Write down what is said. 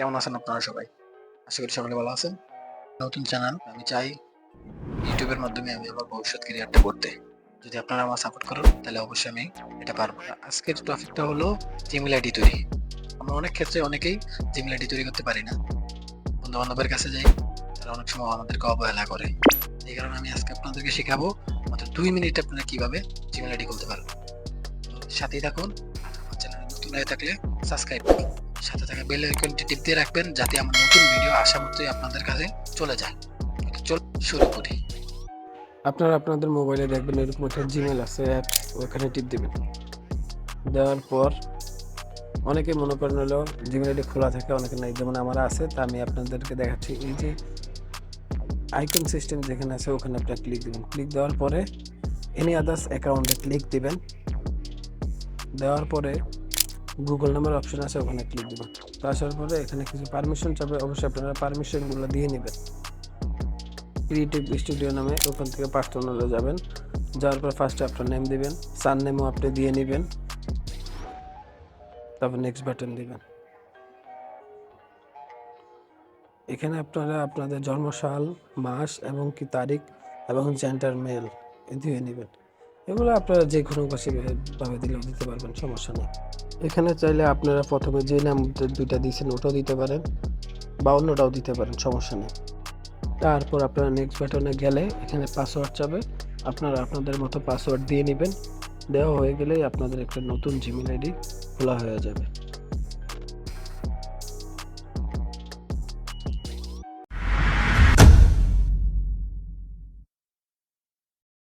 কেমন আছেন আপনারা সবাই? আশা করি সকলে ভালো আছেন। নতুন চ্যানেল, আমি চাই ইউটিউবের মাধ্যমে আমি আমার ভবিষ্যৎ ক্যারিয়ারটা গড়তে। যদি আপনারা আমার সাপোর্ট করেন তাহলে অবশ্যই আমি এটা পারবো। আজকের টপিকটা হলো জিমেইল আইডি তৈরি। আমরা অনেক ক্ষেত্রে অনেকেই জিমেইল আইডি তৈরি করতে পারি না। বন্ধু-বান্ধবের কাছে যাই, তারা অনেক সময় আমাদেরকে অবহেলা করে। এই কারণে আমি আজকে আপনাদেরকে শেখাবো মাত্র ২ মিনিটে আপনারা কিভাবে জিমেইল আইডি খুলতে পারবেন। তো সাথেই থাকুন। আমার চ্যানেলে নতুন হয়ে থাকলে সাবস্ক্রাইব করুন। সাথে থাকা বেল আইকনটি টিপ দিয়ে রাখবেন যাতে আমার নতুন ভিডিও আসা মাত্রই আপনাদের কাছে চলে যায়। চল শুরু করি। আপনারা আপনাদের মোবাইলে দেখবেন এরকম একটা জিমেল আছে অ্যাপ, ওখানে টিপ দিবেন। দেওয়ার পর অনেকে মনে করেন হলো জিমেল আইডি খোলা থাকে, অনেকে নাই, যেমন আমার আছে। তা আমি আপনাদেরকে দেখাচ্ছি। এই যে আইকন সিস্টেম যেখানে আছে ওখানে আপনারা ক্লিক দিবেন। ক্লিক দেওয়ার পরে এনি আদার্স অ্যাকাউন্টে ক্লিক দিবেন। দেওয়ার পরে গুগল নামের অপশন আছে, ওখানে ক্লিক দিবেন। তো আসার পরে এখানে কিছু পারমিশন চাবে, অবশ্যই আপনারা পারমিশনগুলো দিয়ে নেবেন। ক্রিয়েটিভ স্টুডিও নামে ওখান থেকে পার্সোনালে যাবেন। যাওয়ার পর ফার্স্টে আপনার নেম দিবেন, সার নেমও আপনি দিয়ে নেবেন। তারপর নেক্সট বাটন দিবেন। এখানে আপনারা আপনাদের জন্মসাল, মাস এবং কি তারিখ এবং জেন্ডার মেল দিয়ে নেবেন। এগুলো আপনারা যে কোনো ভাবে দিলেও দিতে পারবেন, সমস্যা নেই। এখানে চাইলে আপনারা প্রথমে যে নাম দুইটা দিয়েছেন ওটাও দিতে পারেন বা অন্যটাও দিতে পারেন, সমস্যা নেই। তারপর আপনারা নেক্সট বাটনে গেলে এখানে পাসওয়ার্ড চাবে, আপনারা আপনাদের মতো পাসওয়ার্ড দিয়ে নেবেন। দেওয়া হয়ে গেলেই আপনাদের একটা নতুন জিমেইল আইডি খোলা হয়ে যাবে।